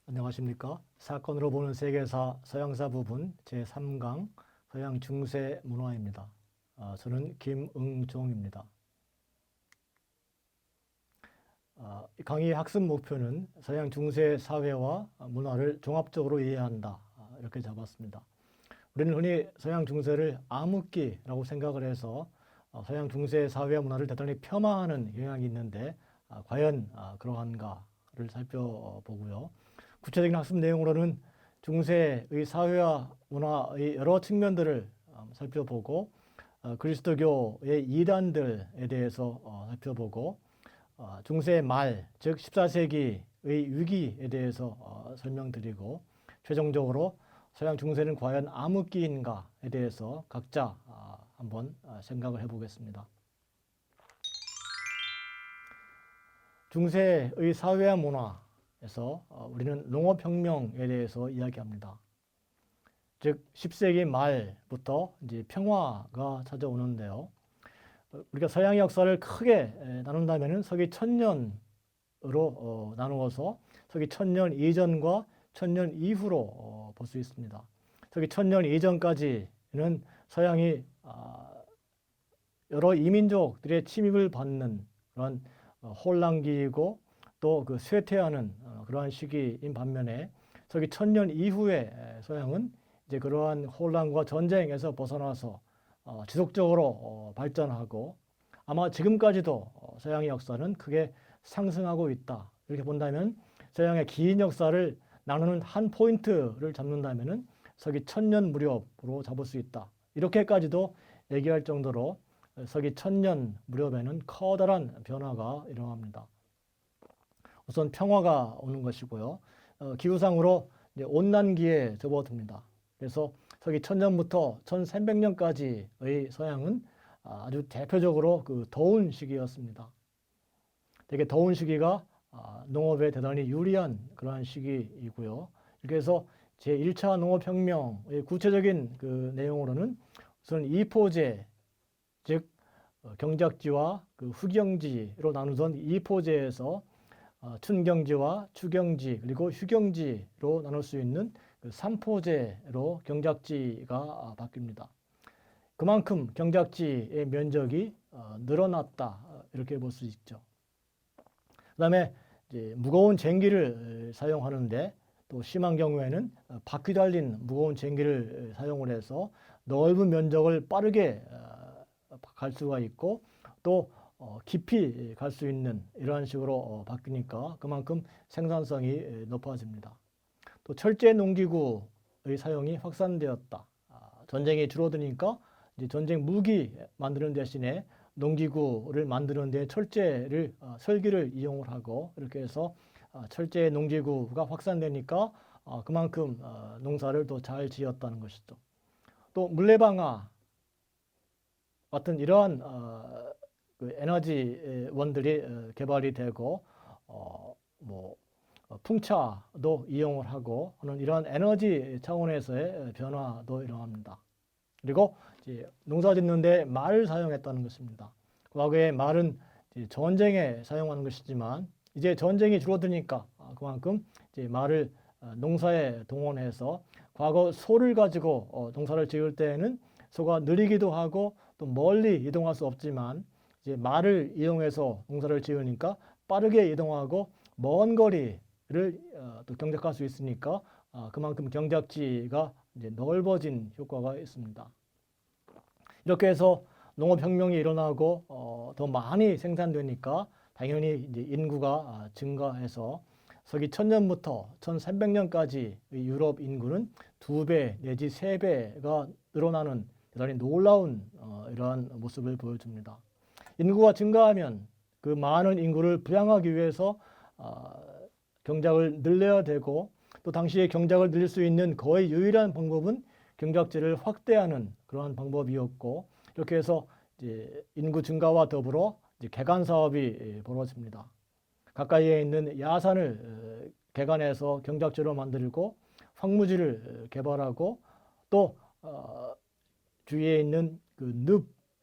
안녕하십니까? 사건으로 보는 세계사 서양사 부분 제3강 서양 중세 문화입니다. 저는 김응종입니다. 이 강의의 학습 목표는 서양 중세 사회와 문화를 종합적으로 이해한다. 이렇게 잡았습니다. 우리는 흔히 서양 중세를 암흑기라고 생각을 해서 서양 중세 사회와 문화를 대단히 폄하하는 경향이 있는데 과연 그러한가를 살펴보고요. 구체적인 학습 내용으로는 중세의 사회와 문화의 여러 측면들을 살펴보고 그리스도교의 이단들에 대해서 살펴보고 중세 말, 즉 14세기의 위기에 대해서 설명드리고 최종적으로 서양 중세는 과연 암흑기인가에 대해서 각자 한번 생각을 해보겠습니다. 중세의 사회와 문화에서 우리는 농업혁명에 대해서 이야기합니다. 즉 10세기 말부터 이제 평화가 찾아오는데요. 우리가 서양의 역사를 크게 나눈다면 서기 1000년으로 나누어서 서기 1000년 이전과 1000년 이후로 볼 수 있습니다. 서기 1000년 이전까지는 서양이 여러 이민족들의 침입을 받는 그런 혼란기이고 또 그 쇠퇴하는 그러한 시기인 반면에 서기 1000년 이후에 서양은 이제 그러한 혼란과 전쟁에서 벗어나서 지속적으로 발전하고 아마 지금까지도 서양의 역사는 크게 상승하고 있다. 이렇게 본다면 서양의 긴 역사를 나누는 한 포인트를 잡는다면 서기 1000년 무렵으로 잡을 수 있다. 이렇게까지도 얘기할 정도로 서기 1000년 무렵에는 커다란 변화가 일어납니다. 우선 평화가 오는 것이고요. 기후상으로 이제 온난기에 접어듭니다. 그래서 서기 1000년부터 1300년까지의 서양은 아주 대표적으로 그 더운 시기였습니다. 되게 더운 시기가 농업에 대단히 유리한 그러한 시기이고요. 이렇게 해서 제1차 농업혁명의 구체적인 그 내용으로는 우선 이포제, 즉 경작지와 그 후경지로 나누던 이포제에서 춘경지와 추경지 그리고 휴경지로 나눌 수 있는 그 3포제로 경작지가 바뀝니다. 그만큼 경작지의 면적이 늘어났다 이렇게 볼 수 있죠. 그 다음에 무거운 쟁기를 사용하는데 또 심한 경우에는 바퀴 달린 무거운 쟁기를 사용을 해서 넓은 면적을 빠르게 갈 수가 있고 또 깊이 갈 수 있는 이러한 식으로 바뀌니까 그만큼 생산성이 높아집니다. 또 철제 농기구의 사용이 확산되었다. 전쟁이 줄어드니까 이제 전쟁 무기 만드는 대신에 농기구를 만드는 데 철제를 설기를 이용을 하고 이렇게 해서 철제 농기구가 확산되니까 그만큼 농사를 더 잘 지었다는 것이죠. 또 물레방아 같은 이러한 그 에너지원들이 개발이 되고 풍차도 이용을 하고 하는 이러한 에너지 차원에서의 변화도 일어납니다. 그리고 이제 농사 짓는데 말을 사용했다는 것입니다. 과거에 말은 전쟁에 사용하는 것이지만 이제 전쟁이 줄어드니까 그만큼 이제 말을 농사에 동원해서 과거 소를 가지고 농사를 지을 때에는 소가 느리기도 하고 또 멀리 이동할 수 없지만 이제 말을 이용해서 농사를 지으니까 빠르게 이동하고 먼 거리를 또 경작할 수 있으니까 그만큼 경작지가 이제 넓어진 효과가 있습니다. 이렇게 해서 농업혁명이 일어나고 더 많이 생산되니까 당연히 이제 인구가 증가해서 서기 1000년부터 1300년까지 유럽 인구는 2배 내지 3배가 늘어나는 대단히 놀라운 이러한 모습을 보여줍니다. 인구가 증가하면 그 많은 인구를 부양하기 위해서 경작을 늘려야 되고 또 당시에 경작을 늘릴 수 있는 거의 유일한 방법은 경작지를 확대하는 그러한 방법이었고 이렇게 해서 이제 인구 증가와 더불어 이제 개간 사업이 벌어집니다. 가까이에 있는 야산을 개간해서 경작지로 만들고 황무지를 개발하고 또 주위에 있는 그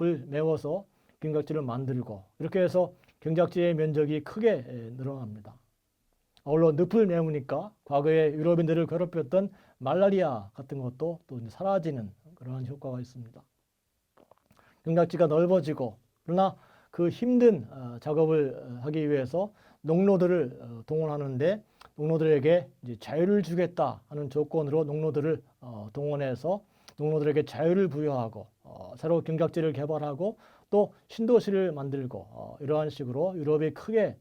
늪을 메워서 경작지를 만들고 이렇게 해서 경작지의 면적이 크게 늘어납니다. 아울러 늪을 메우니까 과거에 유럽인들을 괴롭혔던 말라리아 같은 것도 또 이제 사라지는 그러한 효과가 있습니다. 경작지가 넓어지고 그러나 그 힘든 작업을 하기 위해서 농노들을 동원하는데 농노들에게 이제 자유를 주겠다 하는 조건으로 농노들을 동원해서 농노들에게 자유를 부여하고 새로 경작지를 개발하고 또 신도시를 만들고 이러한 식으로 유럽이 크게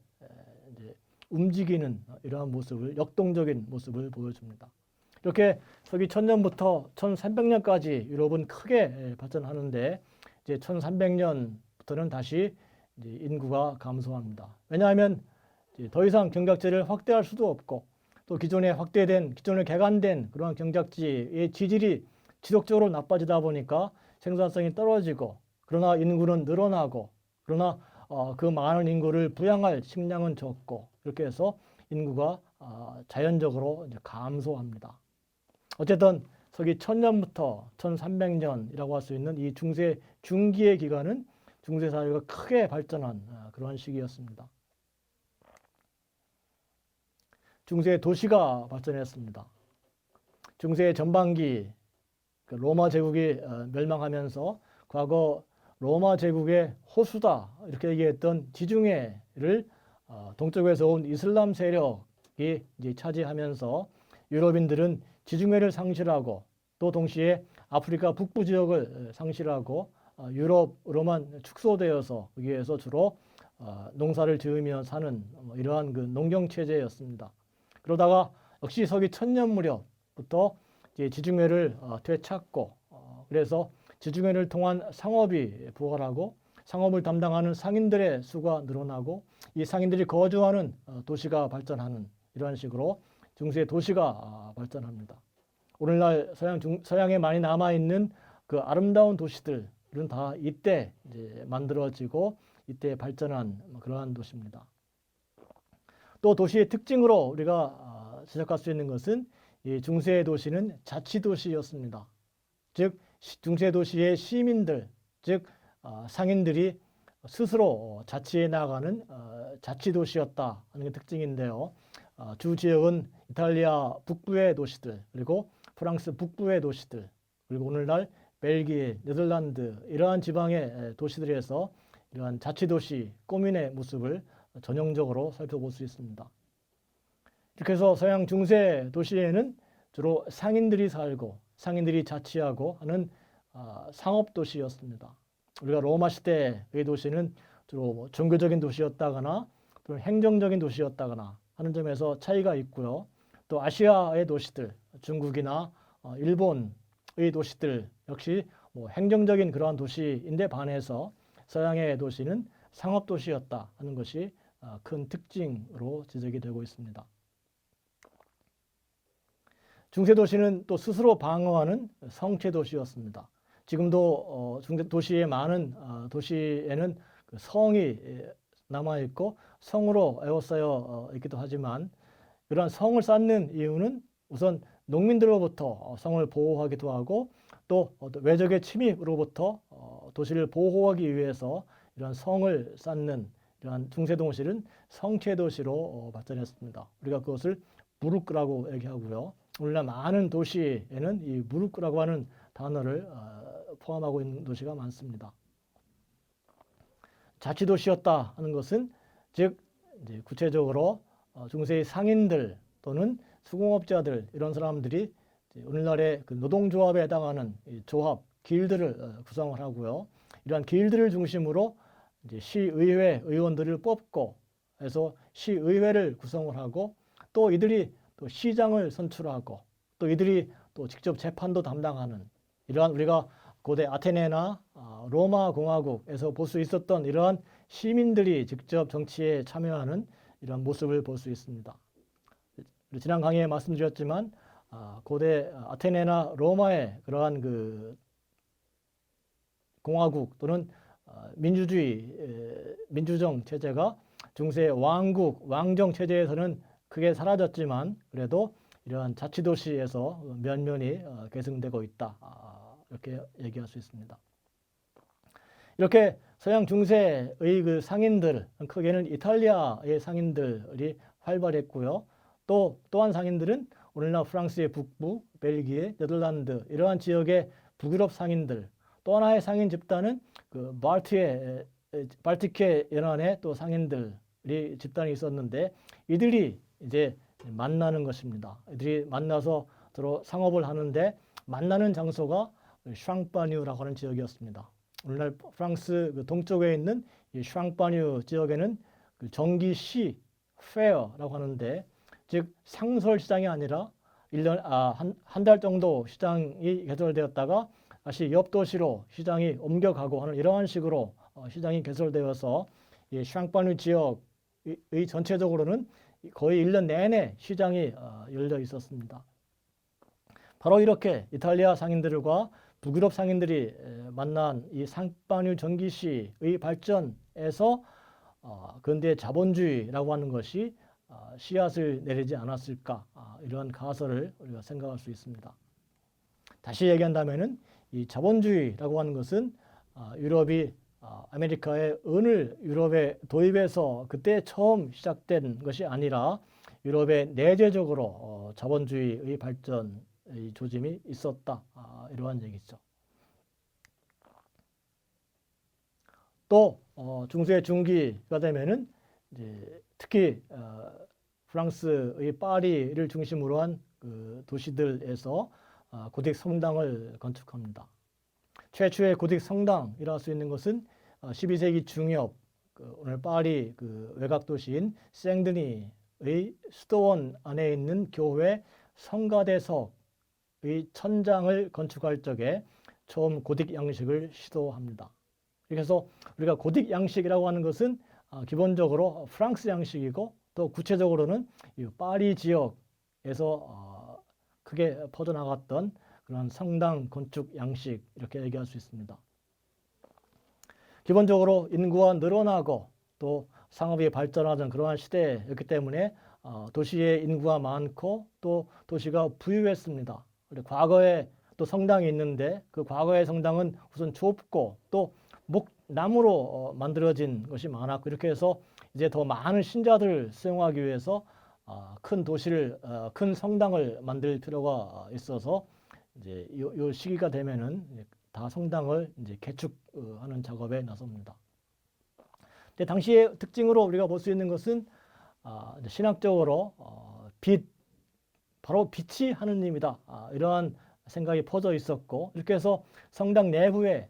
이제 움직이는 이러한 모습을 역동적인 모습을 보여줍니다. 이렇게 서기 1000년부터 1300년까지 유럽은 크게 발전하는데 이제 1300년부터는 다시 이제 인구가 감소합니다. 왜냐하면 이제 더 이상 경작지를 확대할 수도 없고 또 기존에 개간된 그러한 경작지의 지질이 지속적으로 나빠지다 보니까 생산성이 떨어지고 그러나 인구는 늘어나고 그러나 그 많은 인구를 부양할 식량은 적고 이렇게 해서 인구가 자연적으로 이제 감소합니다. 어쨌든 서기 1000년부터 1300년이라고 할 수 있는 이 중세 중기의 기간은 중세 사회가 크게 발전한 그러한 시기였습니다. 중세 도시가 발전했습니다. 중세 전반기 로마 제국이 멸망하면서 과거 로마 제국의 호수다 이렇게 얘기했던 지중해를 동쪽에서 온 이슬람 세력이 이제 차지하면서 유럽인들은 지중해를 상실하고 또 동시에 아프리카 북부 지역을 상실하고 유럽으로만 축소되어서 거기에서 주로 농사를 지으며 사는 이러한 그 농경 체제였습니다. 그러다가 역시 서기 1000년 무렵부터 이제 지중해를 되찾고 그래서 지중해를 통한 상업이 부활하고 상업을 담당하는 상인들의 수가 늘어나고 이 상인들이 거주하는 도시가 발전하는 이러한 식으로 중세 도시가 발전합니다. 오늘날 서양에 많이 남아있는 그 아름다운 도시들은 다 이때 이제 만들어지고 이때 발전한 그러한 도시입니다. 또 도시의 특징으로 우리가 지적할 수 있는 것은 이 중세 도시는 자치도시였습니다. 즉 중세 도시의 시민들, 즉 상인들이 스스로 자치해 나가는 자치도시였다 하는 게 특징인데요. 주 지역은 이탈리아 북부의 도시들, 그리고 프랑스 북부의 도시들, 그리고 오늘날 벨기에, 네덜란드 이러한 지방의 도시들에서 이러한 자치도시 꼬민의 모습을 전형적으로 살펴볼 수 있습니다. 이렇게 해서 서양 중세 도시에는 주로 상인들이 살고 상인들이 자치하고 하는 상업도시였습니다. 우리가 로마 시대의 도시는 주로 종교적인 도시였다거나 또는 행정적인 도시였다거나 하는 점에서 차이가 있고요. 또 아시아의 도시들, 중국이나 일본의 도시들 역시 행정적인 그러한 도시인데 반해서 서양의 도시는 상업도시였다 하는 것이 큰 특징으로 지적이 되고 있습니다. 중세 도시는 또 스스로 방어하는 성체 도시였습니다. 지금도 중세 도시의 많은 도시에는 성이 남아 있고 성으로 에워싸여 있기도 하지만 이러한 성을 쌓는 이유는 우선 농민들로부터 성을 보호하기도 하고 또 외적의 침입으로부터 도시를 보호하기 위해서 이러한 성을 쌓는 이러한 중세 도시는 성체 도시로 발전했습니다. 우리가 그것을 무르크라고 얘기하고요. 오늘날 많은 도시에는 이 무르크라고 하는 단어를 포함하고 있는 도시가 많습니다. 자치도시였다 하는 것은 즉 이제 구체적으로 중세의 상인들 또는 수공업자들 이런 사람들이 오늘날의 그 노동조합에 해당하는 조합, 길드를 구성을 하고요. 이러한 길드를 중심으로 이제 시의회 의원들을 뽑고 해서 시의회를 구성을 하고 또 이들이 또 시장을 선출하고 또 이들이 또 직접 재판도 담당하는 이러한 우리가 고대 아테네나 로마 공화국에서 볼 수 있었던 이러한 시민들이 직접 정치에 참여하는 이러한 모습을 볼 수 있습니다. 지난 강의에 말씀드렸지만 고대 아테네나 로마의 그러한 그 공화국 또는 민주정 체제가 중세 왕국, 왕정 체제에서는 크게 사라졌지만 그래도 이러한 자치도시에서 면면이 계승되고 있다. 이렇게 얘기할 수 있습니다. 이렇게 서양 중세의 그 상인들, 크게는 이탈리아의 상인들이 활발했고요. 또한 상인들은 오늘날 프랑스의 북부, 벨기에, 네덜란드 이러한 지역의 북유럽 상인들, 또 하나의 상인 집단은 그 발틱해 연안의 또 상인들이 집단이 있었는데 이들이 이제 만나는 것입니다. 이들이 만나서 서로 상업을 하는데 만나는 장소가 샹파뉴라고 하는 지역이었습니다. 오늘날 프랑스 그 동쪽에 있는 이 샹파뉴 지역에는 그 정기시 페어라고 하는데 즉 상설 시장이 아니라 1년 한 달 정도 시장이 개설되었다가 다시 옆 도시로 시장이 옮겨가고 하는 이러한 식으로 시장이 개설되어서 이 샹파뉴 지역의 전체적으로는 거의 1년 내내 시장이 열려 있었습니다. 바로 이렇게 이탈리아 상인들과 북유럽 상인들이 만난 이 샹파뉴 정기시의 발전에서 근대 자본주의라고 하는 것이 씨앗을 내리지 않았을까 이런 가설을 우리가 생각할 수 있습니다. 다시 얘기한다면은 이 자본주의라고 하는 것은 유럽이 아메리카의 은을 유럽에 도입해서 그때 처음 시작된 것이 아니라 유럽에 내재적으로 자본주의의 발전의 조짐이 있었다 이러한 얘기죠. 또 중세 중기가 되면은 이제 특히 프랑스의 파리를 중심으로 한 그 도시들에서 고딕 성당을 건축합니다. 최초의 고딕 성당이라 할 수 있는 것은 12세기 중엽 오늘 파리 그 외곽 도시인 생드니의 수도원 안에 있는 교회 성가대석의 천장을 건축할 적에 처음 고딕 양식을 시도합니다. 그래서 우리가 고딕 양식이라고 하는 것은 기본적으로 프랑스 양식이고 또 구체적으로는 이 파리 지역에서 크게 퍼져나갔던 그런 성당 건축 양식 이렇게 얘기할 수 있습니다. 기본적으로 인구가 늘어나고 또 상업이 발전하던 그러한 시대였기 때문에 도시의 인구가 많고 또 도시가 부유했습니다. 과거에 또 성당이 있는데 그 과거의 성당은 우선 좁고 또 나무로 만들어진 것이 많았고 이렇게 해서 이제 더 많은 신자들을 수용하기 위해서 큰 도시를 큰 성당을 만들 필요가 있어서 이제 요 시기가 되면은 다 성당을 이제 개축하는 작업에 나섭니다. 근데 당시의 특징으로 우리가 볼 수 있는 것은 신학적으로 바로 빛이 하느님이다 이러한 생각이 퍼져 있었고 이렇게 해서 성당 내부에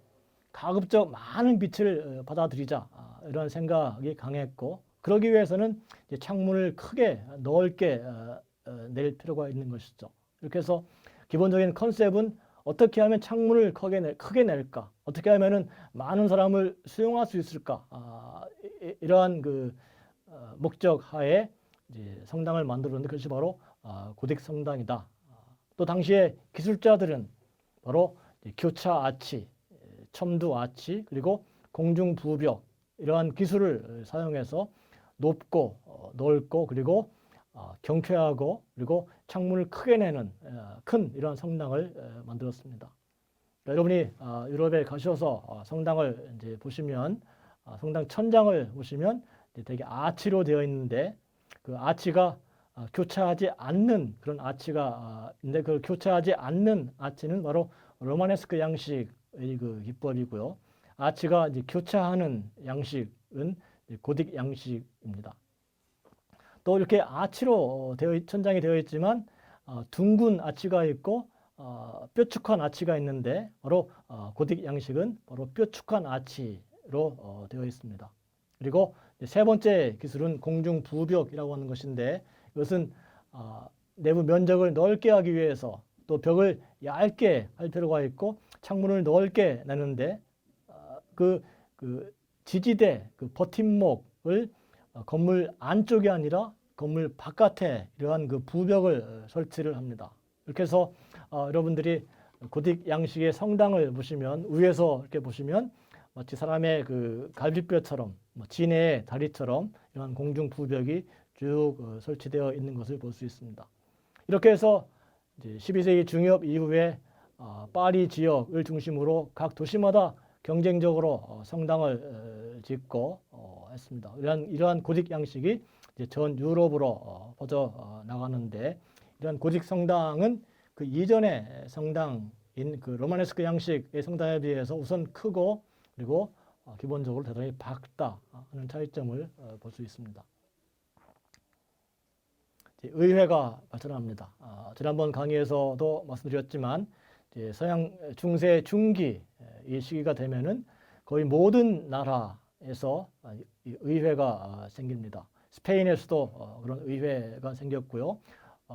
가급적 많은 빛을 받아들이자 이런 생각이 강했고 그러기 위해서는 이제 창문을 크게 넓게 낼 필요가 있는 것이죠. 이렇게 해서 기본적인 컨셉은 어떻게 하면 창문을 크게 낼까? 어떻게 하면은 많은 사람을 수용할 수 있을까? 이러한 그 목적 하에 이제 성당을 만들었는데 그것이 바로 고딕 성당이다. 또 당시에 기술자들은 바로 교차 아치, 첨두 아치 그리고 공중 부벽 이러한 기술을 사용해서 높고 넓고 그리고 경쾌하고 그리고 창문을 크게 내는 큰 이러한 성당을 만들었습니다. 여러분이 유럽에 가셔서 성당을 이제 보시면 성당 천장을 보시면 되게 아치로 되어 있는데 그 아치가 교차하지 않는 그런 아치가 있는데 그 교차하지 않는 아치는 바로 로마네스크 양식의 그 기법이고요. 아치가 이제 교차하는 양식은 고딕 양식입니다. 또 이렇게 아치로 천장이 되어 있지만 둥근 아치가 있고 뾰족한 아치가 있는데 바로 고딕 양식은 바로 뾰족한 아치로 되어 있습니다. 그리고 세 번째 기술은 공중 부벽이라고 하는 것인데 이것은 내부 면적을 넓게 하기 위해서 또 벽을 얇게 할 필요가 있고 창문을 넓게 내는데 그 지지대, 그 버팀목을 건물 안쪽이 아니라 건물 바깥에 이러한 그 부벽을 설치를 합니다. 이렇게 해서 여러분들이 고딕 양식의 성당을 보시면 위에서 이렇게 보시면 마치 사람의 그 갈비뼈처럼 진해의 다리처럼 이런 공중 부벽이 쭉 설치되어 있는 것을 볼 수 있습니다. 이렇게 해서 이제 12세기 중엽 이후에 파리 지역을 중심으로 각 도시마다 경쟁적으로 성당을 짓고 했습니다. 이러한 고딕 양식이 이제 전 유럽으로 퍼져 나가는데, 이런 고직 성당은 그 이전의 성당인 그 로마네스크 양식의 성당에 비해서 우선 크고, 그리고 기본적으로 대단히 밝다 하는 차이점을 볼 수 있습니다. 의회가 발전합니다. 지난번 강의에서도 말씀드렸지만, 이제 서양 중세 중기 이 시기가 되면은 거의 모든 나라에서 의회가 생깁니다. 스페인에서도 그런 의회가 생겼고요.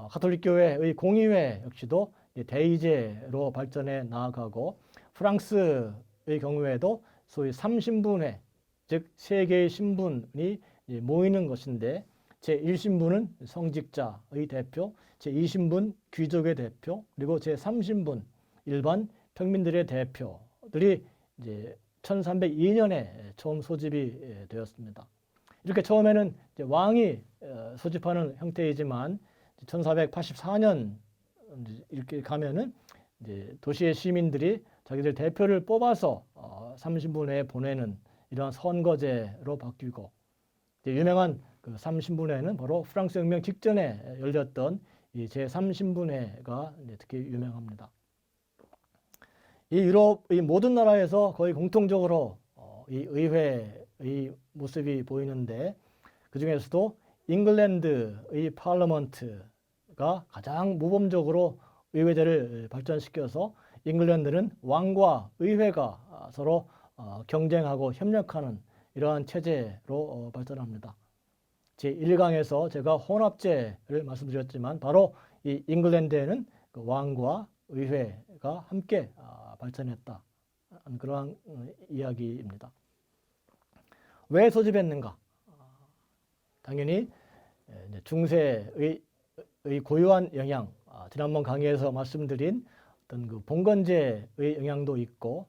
가톨릭 교회의 공의회 역시도 대의제로 발전해 나아가고, 프랑스의 경우에도 소위 삼신분회, 즉 세 개의 신분이 모이는 것인데, 제1신분은 성직자의 대표, 제2신분 귀족의 대표, 그리고 제3신분 일반 평민들의 대표들이 이제 1302년에 처음 소집이 되었습니다. 이렇게 처음에는 이제 왕이 소집하는 형태이지만 1484년 이렇게 가면은 이제 도시의 시민들이 자기들 대표를 뽑아서 삼신분회에 보내는 이러한 선거제로 바뀌고, 유명한 그 삼신분회는 바로 프랑스 혁명 직전에 열렸던 이 제3신분회가 특히 유명합니다. 이 유럽의 모든 나라에서 거의 공통적으로 이 의회의 모습이 보이는데, 그 중에서도 잉글랜드의 파르먼트가 가장 모범적으로 의회제를 발전시켜서 잉글랜드는 왕과 의회가 서로 경쟁하고 협력하는 이러한 체제로 발전합니다. 제1강에서 제가 혼합제를 말씀드렸지만, 바로 이 잉글랜드에는 그 왕과 의회가 함께 발전했다, 그러한 이야기입니다. 왜 소집했는가? 당연히 중세의 고유한 영향, 지난번 강의에서 말씀드린 어떤 그 봉건제의 영향도 있고,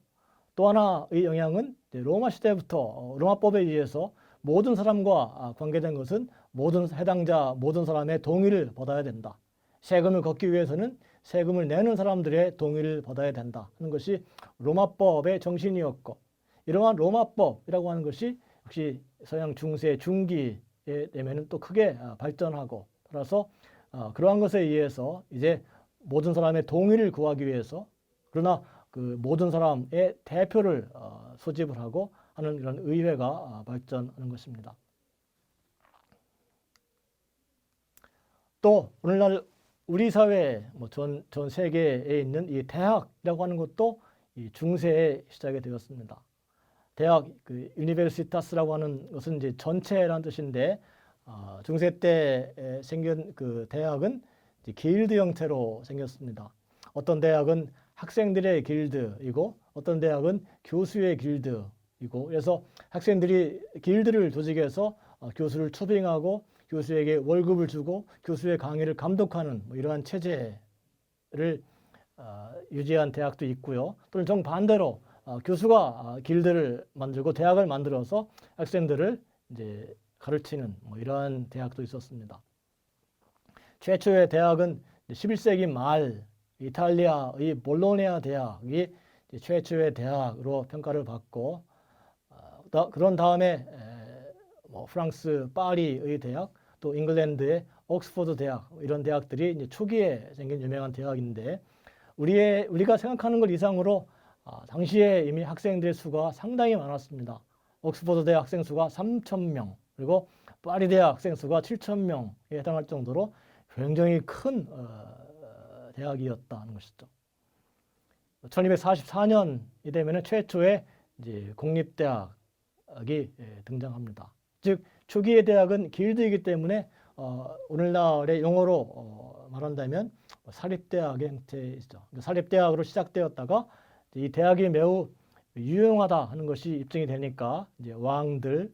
또 하나의 영향은 로마 시대부터 로마법에 의해서 모든 사람과 관계된 것은 모든 해당자 모든 사람의 동의를 받아야 된다. 세금을 걷기 위해서는 세금을 내는 사람들의 동의를 받아야 된다 하는 것이 로마법의 정신이었고, 이러한 로마법이라고 하는 것이 역시 서양 중세 중기에 되면은 또 크게 발전하고, 따라서 그러한 것에 의해서 이제 모든 사람의 동의를 구하기 위해서, 그러나 그 모든 사람의 대표를 소집을 하고 하는 이런 의회가 발전하는 것입니다. 또 오늘날 우리 사회, 전 세계에 있는 이 대학이라고 하는 것도 이 중세에 시작이 되었습니다. 대학, 그 유니버시타스라고 하는 것은 이제 전체라는 뜻인데, 중세 때 생긴 그 대학은 이제 길드 형태로 생겼습니다. 어떤 대학은 학생들의 길드이고, 어떤 대학은 교수의 길드이고, 그래서 학생들이 길드를 조직해서 교수를 초빙하고 교수에게 월급을 주고 교수의 강의를 감독하는 이러한 체제를 유지한 대학도 있고요. 또는 정반대로 교수가 길드를 만들고 대학을 만들어서 학생들을 이제 가르치는 이러한 대학도 있었습니다. 최초의 대학은 11세기 말 이탈리아의 볼로냐 대학이 최초의 대학으로 평가를 받고, 그런 다음에 프랑스 파리의 대학, 또 잉글랜드의 옥스퍼드 대학, 이런 대학들이 이제 초기에 생긴 유명한 대학인데, 우리가 생각하는 것 이상으로 당시에 이미 학생들의 수가 상당히 많았습니다. 옥스퍼드 대학 학생 수가 3,000명, 그리고 파리 대학 학생 수가 7,000명에 해당할 정도로 굉장히 큰 대학이었다는 것이죠. 1244년이 되면 최초의 이제 공립대학이 등장합니다. 즉 초기의 대학은 길드이기 때문에 오늘날의 용어로 말한다면 사립대학의 형태이죠. 사립대학으로 시작되었다가 이 대학이 매우 유용하다 하는 것이 입증이 되니까 이제 왕들,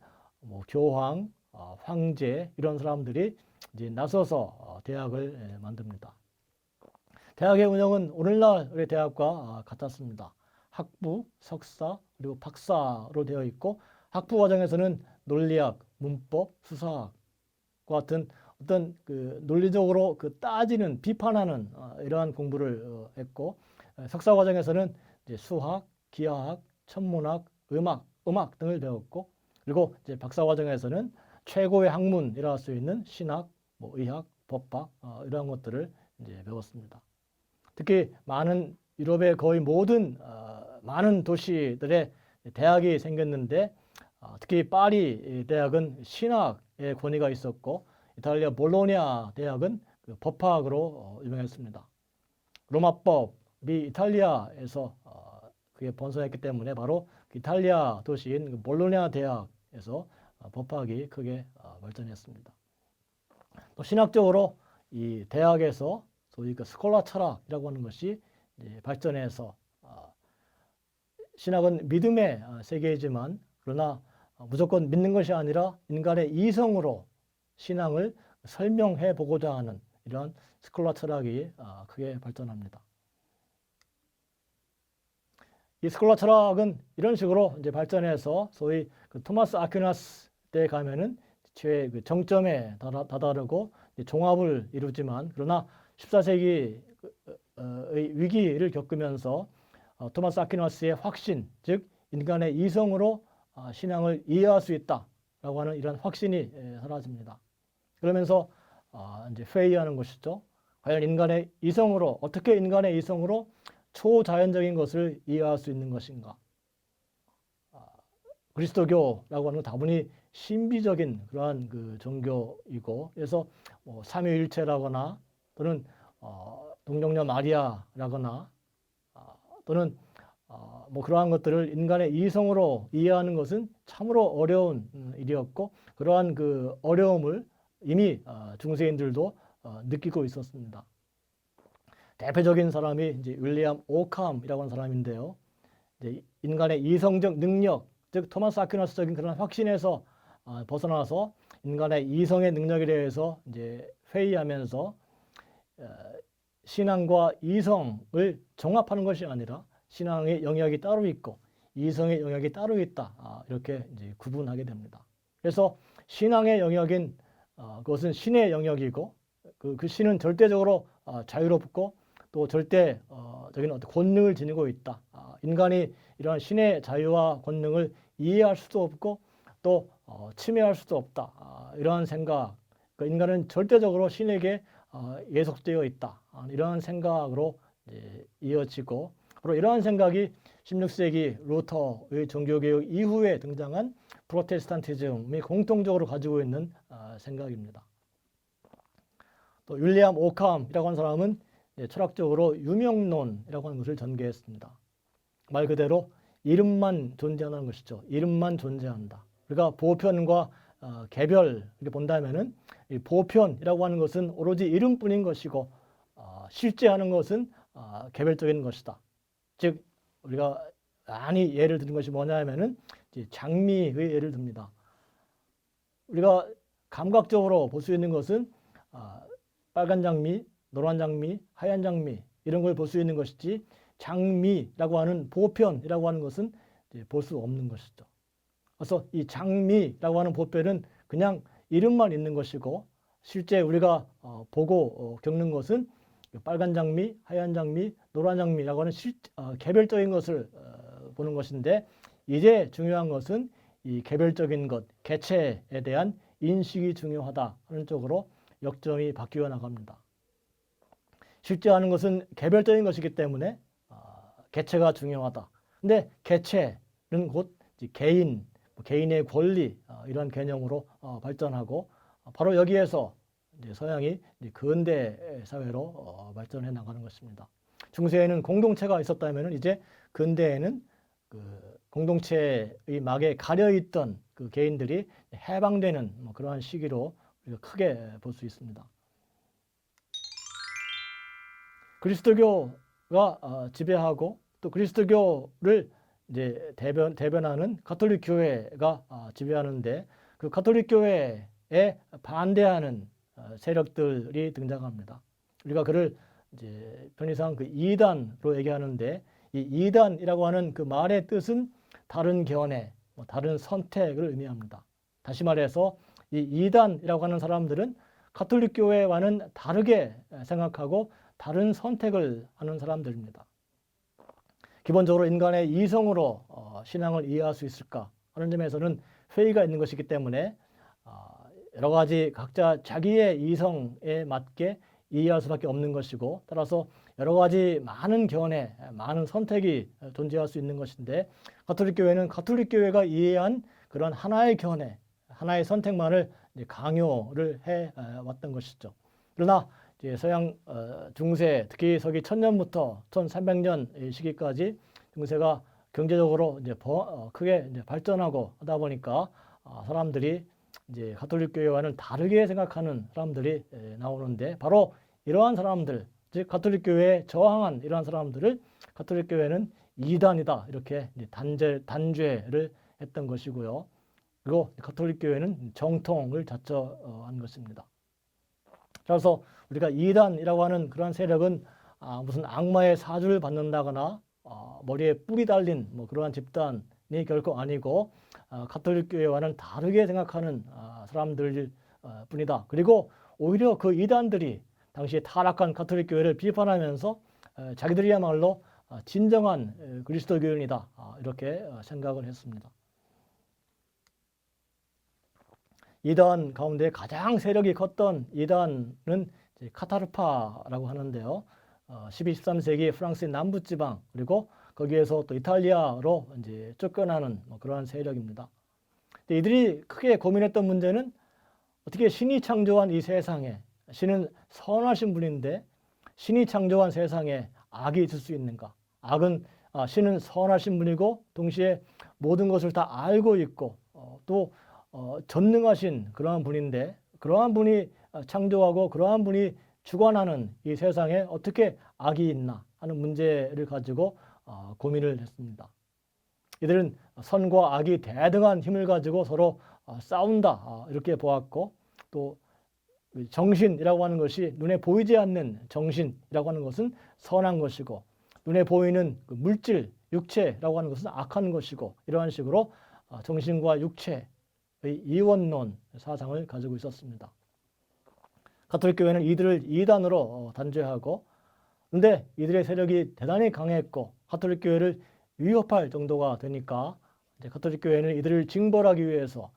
교황, 황제 이런 사람들이 이제 나서서 대학을 만듭니다. 대학의 운영은 오늘날의 대학과 같았습니다. 학부, 석사, 그리고 박사로 되어 있고, 학부 과정에서는 논리학, 문법, 수사학과 같은 어떤 그 논리적으로 그 따지는, 비판하는 이러한 공부를 했고, 석사 과정에서는 이제 수학, 기하학, 천문학, 음악 등을 배웠고, 그리고 이제 박사 과정에서는 최고의 학문이라 할 수 있는 신학, 뭐 의학, 법학 이런 것들을 이제 배웠습니다. 특히 많은 유럽의 거의 모든 많은 도시들의 대학이 생겼는데 특히 파리 대학은 신학의 권위가 있었고 이탈리아 볼로냐 대학은 그 법학으로 유명했습니다. 로마법이 이탈리아에서 그게 번성했기 때문에 바로 이탈리아 도시인 그 볼로냐 대학에서 법학이 크게 발전했습니다. 또 신학적으로 이 대학에서 소위 그 스콜라 철학이라고 하는 것이 발전해서 신학은 믿음의 세계이지만 그러나 무조건 믿는 것이 아니라 인간의 이성으로 신앙을 설명해 보고자 하는 이런 스콜라 철학이 크게 발전합니다. 이 스콜라 철학은 이런 식으로 이제 발전해서 소위 그 토마스 아퀴나스 때 가면은 최 그 정점에 다다르고 종합을 이루지만 그러나 14세기의 위기를 겪으면서 토마스 아퀴나스의 확신, 즉 인간의 이성으로 신앙을 이해할 수 있다라고 하는 이런 확신이 사라집니다. 그러면서 이제 회의하는 것이죠. 과연 인간의 이성으로 어떻게 인간의 이성으로 초자연적인 것을 이해할 수 있는 것인가? 그리스도교라고 하는 건 다분히 신비적인 그러한 그 종교이고, 그래서 뭐 삼위일체라거나 또는 동정녀 마리아라거나 또는 뭐 그러한 것들을 인간의 이성으로 이해하는 것은 참으로 어려운 일이었고, 그러한 그 어려움을 이미 중세인들도 느끼고 있었습니다. 대표적인 사람이 이제 윌리엄 오캄이라고 하는 사람인데요. 이제 인간의 이성적 능력, 즉 토마스 아퀴나스적인 그런 확신에서 벗어나서 인간의 이성의 능력에 대해서 이제 회의하면서 신앙과 이성을 종합하는 것이 아니라 신앙의 영역이 따로 있고 이성의 영역이 따로 있다. 이렇게 이제 구분하게 됩니다. 그래서 신앙의 영역인 그것은 신의 영역이고 그 신은 절대적으로 자유롭고 또 절대적인 어떤 권능을 지니고 있다. 인간이 이러한 신의 자유와 권능을 이해할 수도 없고 또 침해할 수도 없다. 이러한 생각, 그러니까 인간은 절대적으로 신에게 예속되어 있다. 이러한 생각으로 이어지고 바로 이러한 생각이 16세기 루터의 종교개혁 이후에 등장한 프로테스탄티즘이 공통적으로 가지고 있는 생각입니다. 또 윌리엄 오캄이라고 하는 사람은 철학적으로 유명론이라고 하는 것을 전개했습니다. 말 그대로 이름만 존재하는 것이죠. 이름만 존재한다. 그러니까 보편과 개별 이렇게 본다면은 이 보편이라고 하는 것은 오로지 이름뿐인 것이고 실제 하는 것은 개별적인 것이다. 즉 우리가 많이 예를 드는 것이 뭐냐면은 장미의 예를 듭니다. 우리가 감각적으로 볼 수 있는 것은 빨간 장미, 노란 장미, 하얀 장미 이런 걸 볼 수 있는 것이지 장미라고 하는 보편이라고 하는 것은 볼 수 없는 것이죠. 그래서 이 장미라고 하는 보편은 그냥 이름만 있는 것이고 실제 우리가 보고 겪는 것은 빨간 장미, 하얀 장미, 노란 장미라고 하는 개별적인 것을 보는 것인데 이제 중요한 것은 이 개별적인 것, 개체에 대한 인식이 중요하다 하는 쪽으로 역점이 바뀌어 나갑니다. 실제 하는 것은 개별적인 것이기 때문에 개체가 중요하다. 근데 개체는 곧 개인, 개인의 권리 이런 개념으로 발전하고 바로 여기에서 이제 서양이 이제 근대 사회로 발전해 나가는 것입니다. 중세에는 공동체가 있었다면 이제 근대에는 그 공동체의 막에 가려 있던 그 개인들이 해방되는 뭐 그러한 시기로 우리가 크게 볼 수 있습니다. 그리스도교가 지배하고 또 그리스도교를 이제 대변하는 가톨릭 교회가 지배하는데 그 가톨릭 교회에 반대하는 세력들이 등장합니다. 우리가 그를 이제 편의상 그 이단으로 얘기하는데 이 이단이라고 하는 그 말의 뜻은 다른 견해, 다른 선택을 의미합니다. 다시 말해서 이 이단이라고 하는 사람들은 가톨릭 교회와는 다르게 생각하고 다른 선택을 하는 사람들입니다. 기본적으로 인간의 이성으로 신앙을 이해할 수 있을까 하는 점에서는 회의가 있는 것이기 때문에 여러 가지 각자 자기의 이성에 맞게 이해할 수밖에 없는 것이고, 따라서 여러 가지 많은 견해, 많은 선택이 존재할 수 있는 것인데, 가톨릭 교회는 가톨릭 교회가 이해한 그런 하나의 견해, 하나의 선택만을 강요를 해 왔던 것이죠. 그러나 이제 서양 중세, 특히 서기 1000년부터 1300년 시기까지 중세가 경제적으로 이제 크게 이제 발전하고 하다 보니까 사람들이 이제 가톨릭 교회와는 다르게 생각하는 사람들이 나오는데, 바로 이러한 사람들, 즉 가톨릭 교회에 저항한 이러한 사람들을 가톨릭 교회는 이단이다 이렇게 단죄를 했던 것이고요. 그리고 가톨릭 교회는 정통을 자처한 것입니다. 그래서 우리가 이단이라고 하는 그러한 세력은 무슨 악마의 사주를 받는다거나 머리에 뿔이 달린 뭐 그러한 집단이 결코 아니고 가톨릭 교회와는 다르게 생각하는 사람들 뿐이다. 그리고 오히려 그 이단들이 당시 타락한 가톨릭 교회를 비판하면서 자기들이야말로 진정한 그리스도교인이다 이렇게 생각을 했습니다. 이단 가운데 가장 세력이 컸던 이단은 카타르파라고 하는데요. 12, 13세기 프랑스의 남부지방 그리고 거기에서 또 이탈리아로 이제 쫓겨나는 그러한 세력입니다. 근데 이들이 크게 고민했던 문제는 어떻게 신이 창조한 이 세상에, 신은 선하신 분인데 신이 창조한 세상에 악이 있을 수 있는가? 악은 신은 선하신 분이고 동시에 모든 것을 다 알고 있고 또 전능하신 그러한 분인데, 그러한 분이 창조하고 그러한 분이 주관하는 이 세상에 어떻게 악이 있나 하는 문제를 가지고 고민을 했습니다. 이들은 선과 악이 대등한 힘을 가지고 서로 싸운다 이렇게 보았고, 또 정신이라고 하는 것이 눈에 보이지 않는 정신이라고 하는 것은 선한 것이고, 눈에 보이는 그 물질, 육체라고 하는 것은 악한 것이고, 이러한 식으로 정신과 육체의 이원론 사상을 가지고 있었습니다. 가톨릭 교회는 이들을 이단으로 단죄하고, 근데 이들의 세력이 대단히 강했고 가톨릭 교회를 위협할 정도가 되니까 이제 가톨릭 교회는 이들을 징벌하기 위해서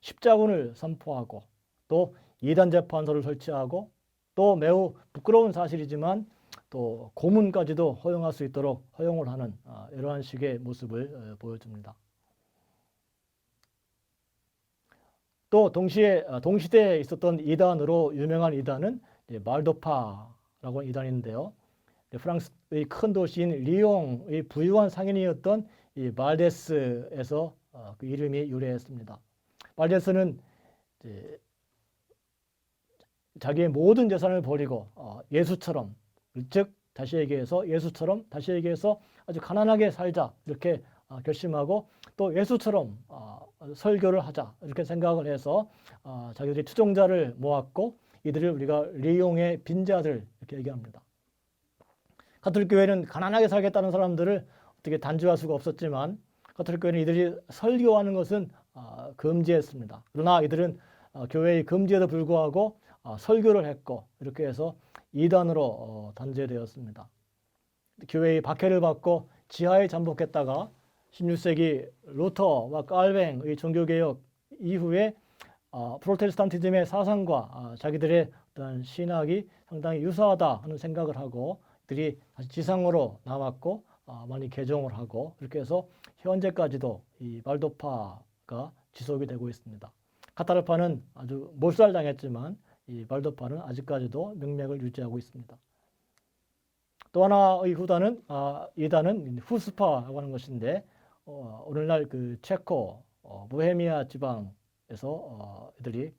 십자군을 선포하고 또 이단 재판소를 설치하고 또 매우 부끄러운 사실이지만 또 고문까지도 허용할 수 있도록 허용을 하는 이러한 식의 모습을 보여줍니다. 또 동시대에 있었던 이단으로 유명한 이단은 말도파라고 하는 이단인데요. 프랑스의 큰 도시인 리옹의 부유한 상인이었던 이 말데스에서 그 이름이 유래했습니다. 말데스는 자기의 모든 재산을 버리고 예수처럼, 즉 다시 얘기해서 예수처럼, 다시 얘기해서 아주 가난하게 살자 이렇게 결심하고 또 예수처럼 설교를 하자 이렇게 생각을 해서 자기들이 추종자를 모았고, 이들을 우리가 리옹의 빈자들 이렇게 얘기합니다. 가톨릭 교회는 가난하게 살겠다는 사람들을 어떻게 단죄할 수가 없었지만 가톨릭 교회는 이들이 설교하는 것은 금지했습니다. 그러나 이들은 교회의 금지에도 불구하고 설교를 했고 이렇게 해서 이단으로 단죄되었습니다. 교회의 박해를 받고 지하에 잠복했다가 16세기 루터와 깔뱅의 종교개혁 이후에 프로테스탄티즘의 사상과 자기들의 어떤 신학이 상당히 유사하다 하는 생각을 하고 들이 다시 지상으로 나왔고 많이 개종을 하고 이렇게 해서 현재까지도 이 말도파가 지속이 되고 있습니다. 카타르파는 아주 몰살당했지만 이 말도파는 아직까지도 명맥을 유지하고 있습니다. 또 하나의 이단은 후스파라고 하는 것인데 오늘날 그 체코 보헤미아 지방에서 이들이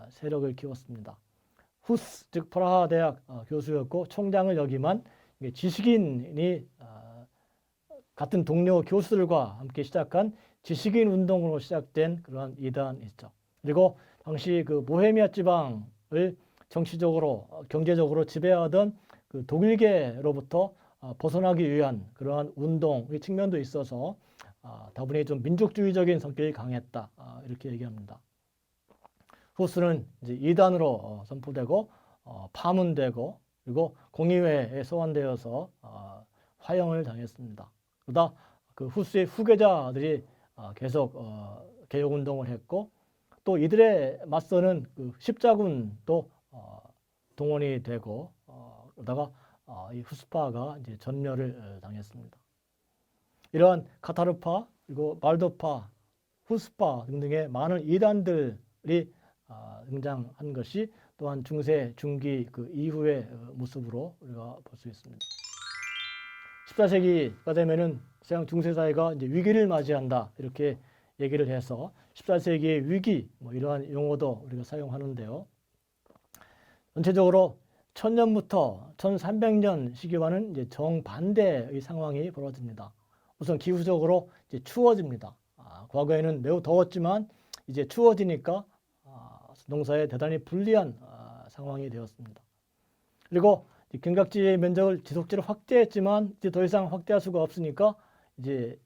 세력을 키웠습니다. 후스, 즉 프라하 대학 교수였고 총장을 역임한 지식인이 같은 동료 교수들과 함께 시작한 지식인 운동으로 시작된 그러한 이단이죠. 그리고 당시 그 보헤미아 지방을 정치적으로 경제적으로 지배하던 그 독일계로부터 벗어나기 위한 그러한 운동의 측면도 있어서 다분히 좀 민족주의적인 성격이 강했다 이렇게 얘기합니다. 후스는 이제 이단으로 선포되고 파문되고 그리고 공의회에 소환되어서 화형을 당했습니다. 그러다 그 후스의 후계자들이 계속 개혁운동을 했고 또 이들에 맞서는 그 십자군도 동원이 되고 그러다가 이 후스파가 이제 전멸을 당했습니다. 이러한 카타르파 그리고 말도파, 후스파 등등의 많은 이단들이 등장한 것이 또한 중세, 중기 그 이후의 모습으로 우리가 볼 수 있습니다. 14세기가 되면은 서양 중세 사회가 이제 위기를 맞이한다 이렇게 얘기를 해서 14세기의 위기 뭐 이러한 용어도 우리가 사용하는데요. 전체적으로 1000년부터 1300년 시기와는 이제 정반대의 상황이 벌어집니다. 우선 기후적으로 이제 추워집니다. 과거에는 매우 더웠지만 이제 추워지니까 농사에 대단히 불리한 상황이 되었습니다. 그리고 경작지의 면적을 지속적으로 확대했지만 이제 더 이상 확대할 수가 없으니까 이제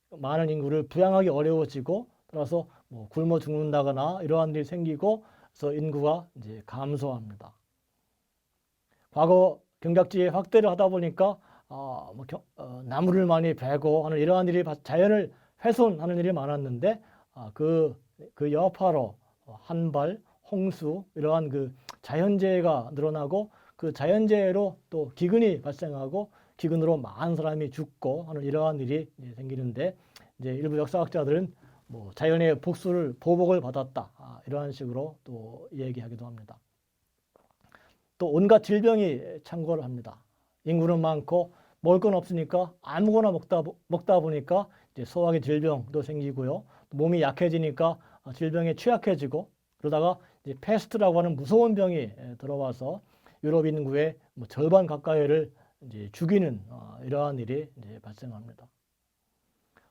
많은 인구를 부양하기 어려워지고 따라서 뭐 굶어 죽는다거나 이러한 일이 생기고 그래서 인구가 이제 감소합니다. 과거 경작지의 확대를 하다 보니까 나무를 많이 베고 하는 이러한 일이 자연을 훼손하는 일이 많았는데 그 여파로 한발, 홍수 이러한 그 자연재해가 늘어나고 그 자연재해로 또 기근이 발생하고 기근으로 많은 사람이 죽고 하는 이러한 일이 생기는데 이제 일부 역사학자들은 뭐 자연의 보복을 받았다 이러한 식으로 또 얘기하기도 합니다. 또 온갖 질병이 창궐을 합니다. 인구는 많고 먹을 건 없으니까 아무거나 먹다 보니까 이제 소화기 질병도 생기고요. 몸이 약해지니까 질병에 취약해지고 그러다가 이제 패스트라고 하는 무서운 병이 들어와서 유럽 인구의 뭐 절반 가까이를 이제 죽이는 이러한 일이 이제 발생합니다.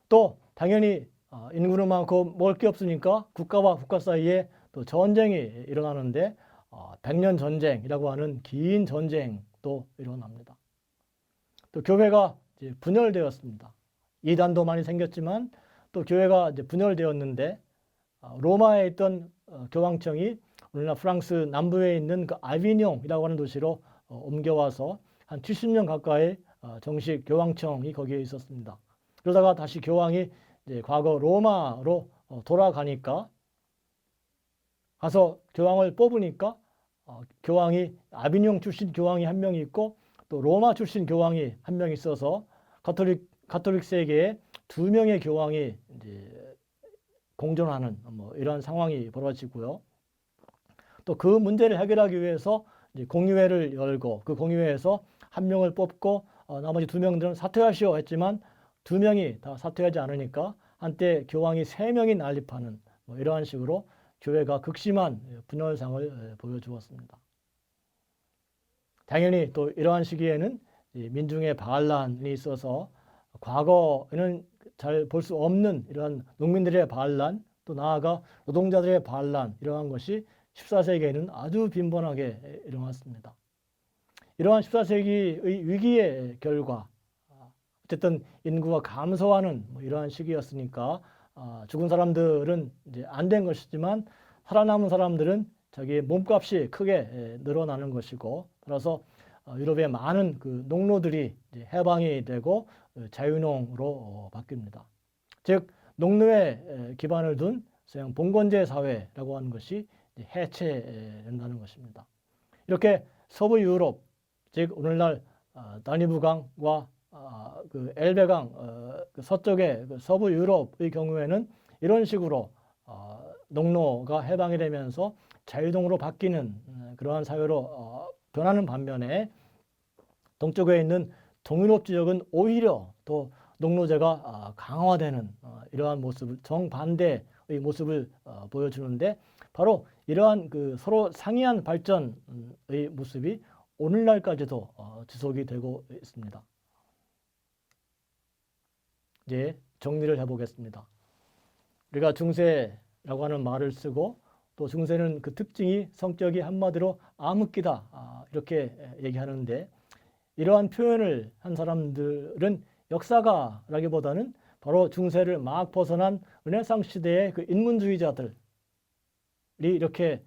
또 당연히 인구는 많고 먹을 게 없으니까 국가와 국가 사이에 또 전쟁이 일어나는데 100년 전쟁이라고 하는 긴 전쟁도 일어납니다. 또 교회가 이제 분열되었습니다. 이단도 많이 생겼지만 또 교회가 이제 분열되었는데 로마에 있던 교황청이 우리나라 프랑스 남부에 있는 그 아비뇽이라고 하는 도시로 옮겨와서 한 70년 가까이 정식 교황청이 거기에 있었습니다. 그러다가 다시 교황이 이제 과거 로마로 돌아가니까 가서 교황을 뽑으니까 교황이 아비뇽 출신 교황이 한 명이 있고 또 로마 출신 교황이 한 명 있어서 가톨릭 세계에 두 명의 교황이 이제 공존하는 뭐 이런 상황이 벌어지고요. 또 그 문제를 해결하기 위해서 이제 공의회를 열고 그 공의회에서 한 명을 뽑고 나머지 두 명들은 사퇴하시오 했지만 두 명이 다 사퇴하지 않으니까 한때 교황이 세 명이 난립하는 뭐 이러한 식으로 교회가 극심한 분열상을 보여주었습니다. 당연히 또 이러한 시기에는 민중의 반란이 있어서 과거에는 잘 볼 수 없는 이러한 농민들의 반란 또 나아가 노동자들의 반란 이러한 것이 14세기에는 아주 빈번하게 일어났습니다. 이러한 14세기의 위기의 결과 어쨌든 인구가 감소하는 뭐 이러한 시기였으니까 죽은 사람들은 이제 안 된 것이지만 살아남은 사람들은 자기의 몸값이 크게 늘어나는 것이고 따라서 유럽의 많은 그 농노들이 이제 해방이 되고 자유농으로 바뀝니다. 즉 농노에 기반을 둔 서양 봉건제 사회라고 하는 것이 해체된다는 것입니다. 이렇게 서부 유럽, 즉 오늘날 다니브강과 그 엘베강 그 서쪽의 그 서부 유럽의 경우에는 이런 식으로 농노가 해방이 되면서 자유농으로 바뀌는 그러한 사회로 변하는 반면에 동쪽에 있는 동유럽 지역은 오히려 또 농노제가 강화되는 이러한 모습을 정반대의 모습을 보여주는데 바로 이러한 그 서로 상이한 발전의 모습이 오늘날까지도 지속이 되고 있습니다. 이제 정리를 해보겠습니다. 우리가 중세라고 하는 말을 쓰고 또 중세는 그 특징이 성격이 한마디로 암흑기다 이렇게 얘기하는데 이러한 표현을 한 사람들은 역사가라기보다는 바로 중세를 막 벗어난 르네상스 시대의 그 인문주의자들이 이렇게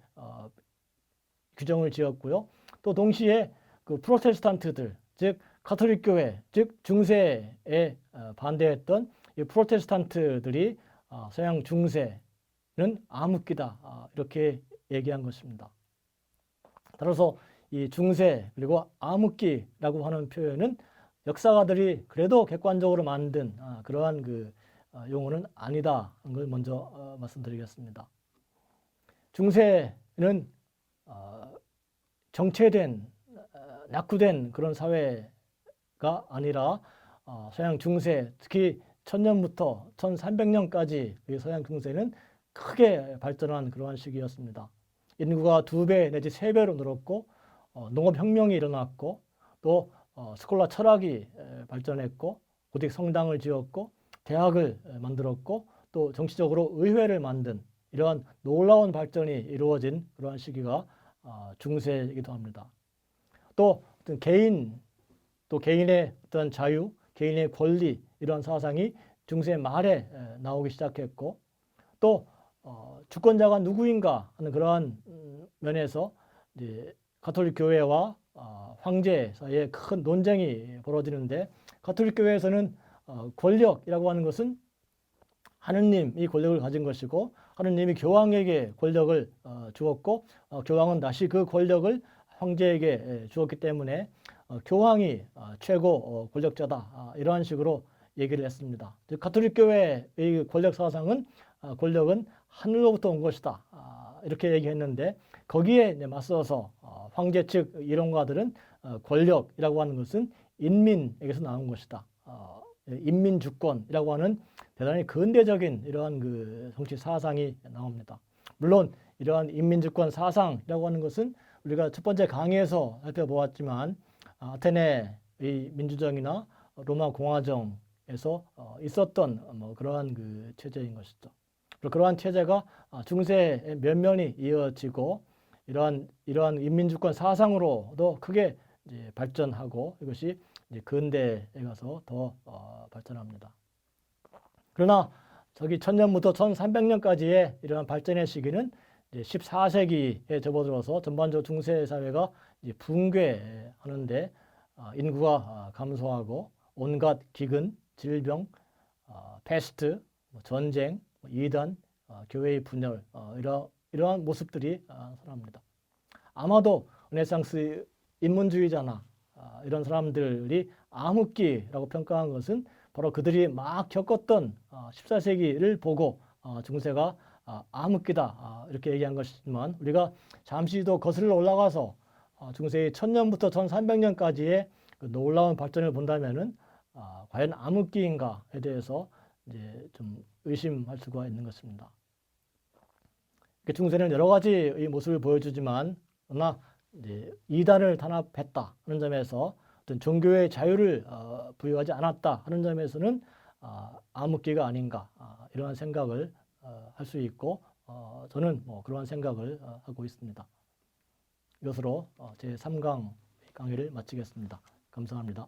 규정을 지었고요. 또 동시에 그 프로테스탄트들, 즉 가톨릭 교회, 즉 중세에 반대했던 이 프로테스탄트들이 서양 중세는 암흑기다. 이렇게 얘기한 것입니다. 따라서 이 중세 그리고 암흑기라고 하는 표현은 역사가들이 그래도 객관적으로 만든 그러한 그 용어는 아니다. 하는 걸 먼저 말씀드리겠습니다. 중세는 정체된 낙후된 그런 사회가 아니라 서양 중세 특히 1000년부터 1300년까지 서양 중세는 크게 발전한 그러한 시기였습니다. 인구가 2배 내지 3배로 늘었고 농업혁명이 일어났고 또 스콜라 철학이 발전했고 고딕 성당을 지었고 대학을 만들었고 또 정치적으로 의회를 만든 이러한 놀라운 발전이 이루어진 그러한 시기가 중세이기도 합니다. 또 어떤 개인의 어떤 자유, 개인의 권리 이러한 사상이 중세 말에 나오기 시작했고 또 주권자가 누구인가 하는 그러한 면에서 이제 가톨릭 교회와 황제 사이에 큰 논쟁이 벌어지는데 가톨릭 교회에서는 권력이라고 하는 것은 하느님이 권력을 가진 것이고 하느님이 교황에게 권력을 주었고 교황은 다시 그 권력을 황제에게 주었기 때문에 교황이 최고 권력자다. 이러한 식으로 얘기를 했습니다. 가톨릭 교회의 권력 사상은 권력은 하늘로부터 온 것이다. 이렇게 얘기했는데 거기에 맞서서 황제 측 이론가들은 권력이라고 하는 것은 인민에게서 나온 것이다. 인민주권이라고 하는 대단히 근대적인 이러한 그 정치 사상이 나옵니다. 물론 이러한 인민주권 사상이라고 하는 것은 우리가 첫 번째 강의에서 살펴보았지만 아테네의 민주정이나 로마 공화정에서 있었던 그러한 그 체제인 것이죠. 그러한 체제가 중세의 면면이 이어지고 이러한 인민주권 사상으로도 크게 이제 발전하고 이것이 이제 근대에 가서 더 발전합니다. 그러나 저기 1000년부터 1300년까지의 이러한 발전의 시기는 이제 14세기에 접어들어서 전반적으로 중세 사회가 이제 붕괴하는데 인구가 감소하고 온갖 기근, 질병, 패스트, 전쟁, 이단, 교회의 분열 이러한 모습들이 나타납니다. 아마도 르네상스 인문주의자나 이런 사람들이 암흑기라고 평가한 것은 바로 그들이 막 겪었던 14세기를 보고 중세가 암흑기다 이렇게 얘기한 것이지만 우리가 잠시 더 거슬러 올라가서 중세의 1000년부터 1300년까지의 그 놀라운 발전을 본다면은 과연 암흑기인가에 대해서 이제 좀 의심할 수가 있는 것입니다. 중세는 여러 가지의 모습을 보여주지만 그러나 이제 이단을 탄압했다 하는 점에서 어떤 종교의 자유를 부여하지 않았다 하는 점에서는 암흑기가 아닌가 이러한 생각을 할 수 있고 저는 그러한 생각을 하고 있습니다. 이것으로 제 3강 강의를 마치겠습니다. 감사합니다.